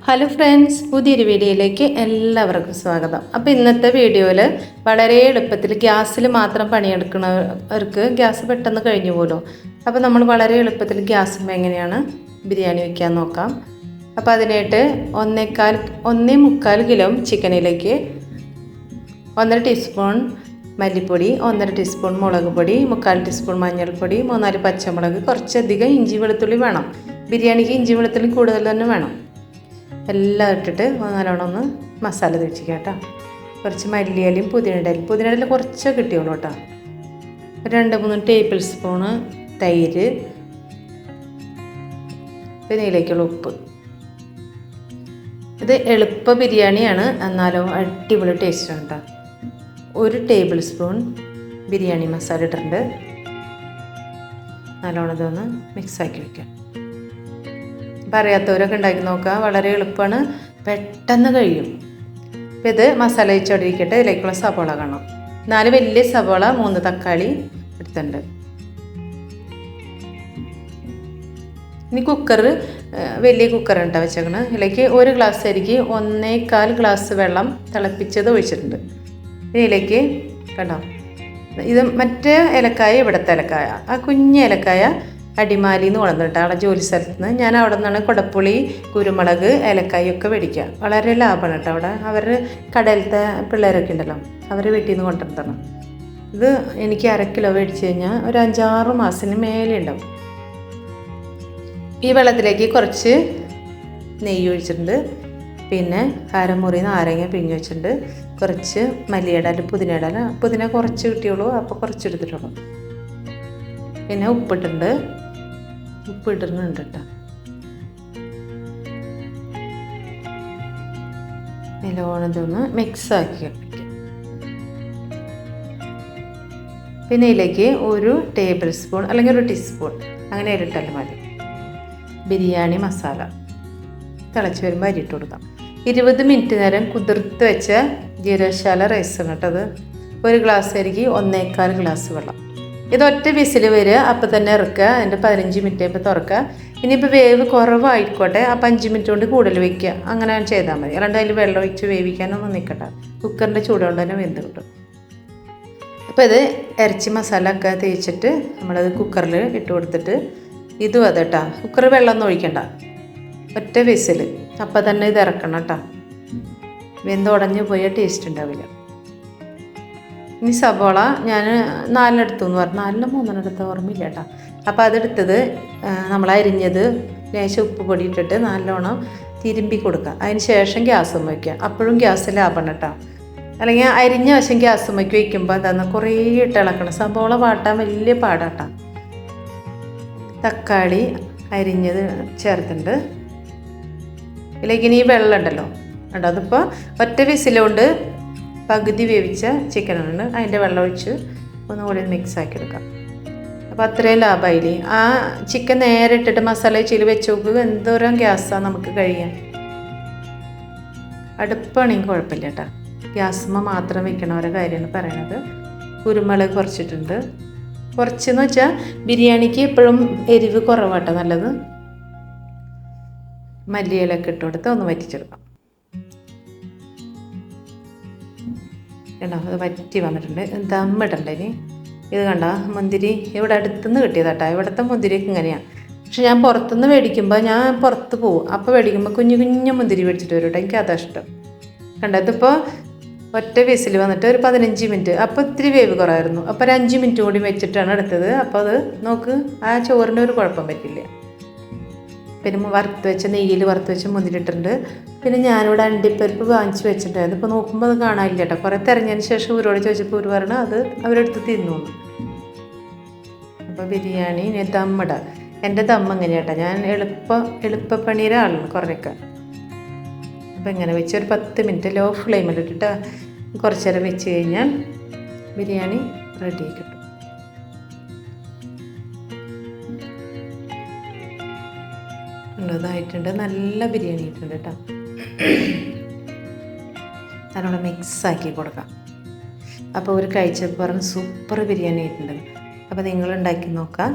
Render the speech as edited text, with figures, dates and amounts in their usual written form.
Hello friends, പുതിയൊരു വീഡിയോയിലേക്ക് എല്ലാവർക്കും സ്വാഗതം. അപ്പോൾ ഇന്നത്തെ വീഡിയോയിൽ വളരെ എളുപ്പത്തിൽ ഗ്യാസിൽ മാത്രം പണിയെടുക്കുന്നവർക്ക് ഗ്യാസ് പെട്ടെന്ന് കഴിഞ്ഞു പോലും. അപ്പോൾ നമ്മൾ വളരെ എളുപ്പത്തിൽ ഗ്യാസ് എങ്ങനെയാണ് ബിരിയാണി വയ്ക്കാൻ നോക്കാം. അപ്പോൾ അതിനായിട്ട് 1.25 കിലോ ചിക്കനിലേക്ക് 1.5 ടീസ്പൂൺ മല്ലിപ്പൊടി, 1.5 ടീസ്പൂൺ മുളക് പൊടി, 3/4 ടീസ്പൂൺ മഞ്ഞൾപ്പൊടി, 3-4 പച്ചമുളക്, കുറച്ചധികം ഇഞ്ചി വെളുത്തുള്ളി വേണം. ബിരിയാണിക്ക് ഇഞ്ചി വെളുത്തുള്ളി കൂടുതൽ തന്നെ വേണം. എല്ലാം ഇട്ടിട്ട് നല്ലോണം ഒന്ന് മസാല തേച്ചിക്കാം കേട്ടോ. കുറച്ച് മല്ലിയിലയും പുതിനയിലയും കുറച്ച് കിട്ടിയുള്ളൂ കേട്ടോ. 2-3 ടേബിൾ സ്പൂണ് തൈര്, പിന്നെ ഇതിലേക്കുള്ള ഉപ്പ്. ഇത് എളുപ്പ ബിരിയാണിയാണ്, എന്നാലോ അടിപൊളി ടേസ്റ്റാണ് കേട്ടോ. 1 ടേബിൾ സ്പൂൺ ബിരിയാണി മസാല ഇട്ടിട്ടുണ്ട്. നല്ലോണം ഇതൊന്ന് മിക്സാക്കി വയ്ക്കാം. അറിയാത്തവരൊക്കെ ഉണ്ടാക്കി നോക്കുക, വളരെ എളുപ്പമാണ്, പെട്ടെന്ന് കഴിയും. അപ്പോൾ ഇത് മസാല വെച്ചോണ്ടിരിക്കട്ടെ. ഇതിലേക്കുള്ള സവോള കാണാം. 4 വലിയ സവോള, 3 തക്കാളി എടുത്തിട്ടുണ്ട്. ഇനി കുക്കർ, വലിയ കുക്കറാണ് കേട്ടോ വെച്ചേക്കണത്. ഇതിലേക്ക് 1 ഗ്ലാസ് അരിക്ക് 1.25 ഗ്ലാസ് വെള്ളം തിളപ്പിച്ചത് ഒഴിച്ചിട്ടുണ്ട്. ഇതിലേക്ക് കണ്ടോ, ഇത് മറ്റേ ഏലക്കായ, ഇവിടുത്തെ ഏലക്കായ, ആ കുഞ്ഞ് ഏലക്കായ അടിമാലിയിൽ നിന്ന് കൊണ്ടുവന്നിട്ട് അവിടെ ജോലി സ്ഥലത്ത് നിന്ന് ഞാൻ അവിടെ നിന്നാണ് കുടപ്പുളി, കുരുമുളക്, ഏലക്കായൊക്കെ മേടിക്കുക. വളരെ ലാഭമാണ് കേട്ടോ. അവിടെ അവർ കടയിലത്തെ പിള്ളേരൊക്കെ ഉണ്ടല്ലോ, അവർ വീട്ടിൽ നിന്ന് കൊണ്ടുവന്നതാണ്. ഇത് എനിക്ക് 1/2 കിലോ മേടിച്ച് കഴിഞ്ഞാൽ ഒരു 5-6 മാസത്തിന് മേലെ ഉണ്ടാവും. ഈ വെള്ളത്തിലേക്ക് കുറച്ച് നെയ്യ് ഒഴിച്ചിട്ടുണ്ട്. പിന്നെ അരമുറി നാരങ്ങ പിഴിഞ്ഞ് വെച്ചിട്ടുണ്ട്. കുറച്ച് മല്ലിയിട, പുതിന കുറച്ച് കിട്ടിയുള്ളൂ, അപ്പോൾ കുറച്ച് എടുത്തിട്ടുള്ളൂ. പിന്നെ ഉപ്പിട്ടുണ്ട് കേട്ടോ. നല്ലോണം ഇതൊന്ന് മിക്സാക്കി വെക്കാം. പിന്നെ ഇതിലേക്ക് 1 ടേബിൾ സ്പൂൺ അല്ലെങ്കിൽ 1 ടീസ്പൂൺ അങ്ങനെ ഇട്ടാലും മതി ബിരിയാണി മസാല. തിളച്ച് വരുമ്പോൾ അരിയിട്ട് കൊടുക്കാം. 20 മിനിറ്റ് നേരം കുതിർത്ത് വെച്ച ജീരകശാല റൈസാണ് കേട്ടത്. 1 ഗ്ലാസ് അരിക്ക് 1.25 ഗ്ലാസ് വെള്ളം. ഇതൊറ്റ വിസിൽ വരിക, അപ്പം തന്നെ ഇറക്കുക. അതിൻ്റെ 15 മിനിറ്റ് ആകുമ്പോൾ തുറക്കുക. ഇനിയിപ്പോൾ വേവ് കുറവായിക്കോട്ടെ, അപ്പം 5 മിനിറ്റ് കൊണ്ട് കൂടുതൽ വയ്ക്കുക. അങ്ങനെ ചെയ്താൽ മതി. അല്ലാണ്ട് അതിൽ വെള്ളം ഒഴിച്ച് വേവിക്കാനൊന്നും നിൽക്കട്ടെ. കുക്കറിൻ്റെ ചൂട് കൊണ്ട് തന്നെ വെന്ത് കിട്ടും. അപ്പോൾ ഇത് ഇറച്ചി മസാല ഒക്കെ തേച്ചിട്ട് നമ്മളത് കുക്കറിൽ ഇട്ട് കൊടുത്തിട്ട് ഇതും കേട്ടോ. കുക്കറിൽ വെള്ളമൊന്നും ഒഴിക്കണ്ട, ഒറ്റ വിസിൽ അപ്പം തന്നെ ഇത് ഇറക്കണം കേട്ടോ. വെന്തുടഞ്ഞ് പോയ ടേസ്റ്റ് ഉണ്ടാവില്ല. ഇനി സവോള ഞാൻ 4 എടുത്തു എന്ന് പറഞ്ഞു, 4-3 എടുത്ത ഓർമ്മയില്ല കേട്ടോ. അപ്പോൾ അതെടുത്തത് നമ്മൾ അരിഞ്ഞത് ലേശം ഉപ്പ് പൊടി ഇട്ടിട്ട് നല്ലോണം തിരുമ്പി കൊടുക്കുക. അതിന് ശേഷം ഗ്യാസും വയ്ക്കുക. അപ്പോഴും ഗ്യാസ് ലാഭമാണ് കേട്ടോ. അല്ലെങ്കിൽ അരിഞ്ഞ വശം ഗ്യാസും വയ്ക്കുമ്പോൾ എന്താണെന്ന് കുറേ ഇട്ട് ഇളക്കണം. സവോള വാട്ടാൻ വലിയ പാടാട്ടോ. തക്കാളി അരിഞ്ഞത് ചേർത്തിട്ടുണ്ട്. ഇതിലേക്ക് ഇനി വെള്ളം ഉണ്ടല്ലോ കേട്ടോ. അതിപ്പോൾ ഒറ്റ വിസിലുകൊണ്ട് പകുതി വേവിച്ച ചിക്കനാണ്. അതിൻ്റെ വെള്ളം ഒഴിച്ച് ഒന്നുകൂടി മിക്സാക്കി എടുക്കാം. അപ്പോൾ അത്രയും ലാഭമായില്ലേ. ആ ചിക്കൻ നേരെ ഇട്ടിട്ട് മസാല വെച്ചിൽ വെച്ച് നോക്കുക, എന്തോരം ഗ്യാസാണ് നമുക്ക് കഴിയാൻ. അടുപ്പാണെങ്കിൽ കുഴപ്പമില്ല കേട്ടോ. ഗ്യാസുമ്മ മാത്രം വെക്കണവരെ കാര്യമാണ് പറയണത്. കുരുമുളക് കുറച്ചിട്ടുണ്ട്. കുറച്ചെന്ന് വെച്ചാൽ ബിരിയാണിക്ക് എപ്പോഴും എരിവ് കുറവാട്ടോ നല്ലത്. മല്ലിയിലൊക്കെ ഇട്ട് കൊടുത്ത് ഒന്ന് വറ്റിച്ചെടുക്കാം. കണ്ടോ, അത് വറ്റി വന്നിട്ടുണ്ട്. ദമ്മിടണ്ട ഇനി. ഇത് കണ്ടോ, മുന്തിരി ഇവിടെ അടുത്തുനിന്ന് കിട്ടിയതാട്ടോ. ഇവിടുത്തെ മുന്തിരിയൊക്കെ ഇങ്ങനെയാണ്. പക്ഷെ ഞാൻ പുറത്തുനിന്ന് മേടിക്കുമ്പോൾ ഞാൻ പുറത്ത് പോകും. അപ്പോൾ മേടിക്കുമ്പോൾ കുഞ്ഞു മുന്തിരി മേടിച്ചിട്ട് വരും കേട്ടോ. എനിക്ക് അതാ ഇഷ്ടം. കണ്ടോ, ഇതിപ്പോൾ ഒറ്റ വിസിൽ വന്നിട്ട് ഒരു 15 മിനിറ്റ്. അപ്പോൾ ഇത്തിരി വേവ് കുറവായിരുന്നു. അപ്പോൾ ഒരു 5 മിനിറ്റ് കൂടി വെച്ചിട്ടാണ് എടുത്തത്. അപ്പോൾ അത് നോക്ക്, ആ ചോറിന് ഒരു കുഴപ്പം പറ്റില്ല. പിന്നെ നെയ്യിൽ വറുത്ത് വെച്ച മുന്തിരി ഇട്ടിട്ടുണ്ട്. പിന്നെ ഞാനിവിടെ അണ്ടിപ്പരിപ്പ് വാങ്ങിച്ച് വെച്ചിട്ടുണ്ടായിരുന്നു. ഇപ്പോൾ നോക്കുമ്പോൾ അത് കാണാനില്ല കേട്ടോ. കുറേ തിരഞ്ഞതിന് ശേഷം ഇവരോട് ചോദിച്ചപ്പോൾ ഇവർ പറഞ്ഞു അത് അവരെടുത്ത് തിന്നു. അപ്പോൾ ബിരിയാണി ദമ്മിട. എൻ്റെ ദമ്മ് എങ്ങനെയാട്ടോ, ഞാൻ എളുപ്പപ്പണിയുടെ ആളാണ് കുറേയൊക്കെ. അപ്പോൾ ഇങ്ങനെ വെച്ച് ഒരു 10 മിനിറ്റ് ലോ ഫ്ലെയിമിലിട്ടിട്ട് കുറച്ച് നേരം വെച്ച് കഴിഞ്ഞാൽ ബിരിയാണി റെഡി കിട്ടും. ഉള്ളതായിട്ടുണ്ട്. നല്ല ബിരിയാണി ആയിട്ടുണ്ട് കേട്ടോ. നല്ലോണം മിക്സാക്കി കൊടുക്കാം. അപ്പോൾ ഒരു കഴിച്ചപ്പോൾ പറഞ്ഞ് സൂപ്പർ ബിരിയാണി ആയിട്ടുണ്ട്. അപ്പോൾ നിങ്ങൾ ഉണ്ടാക്കി നോക്കാം.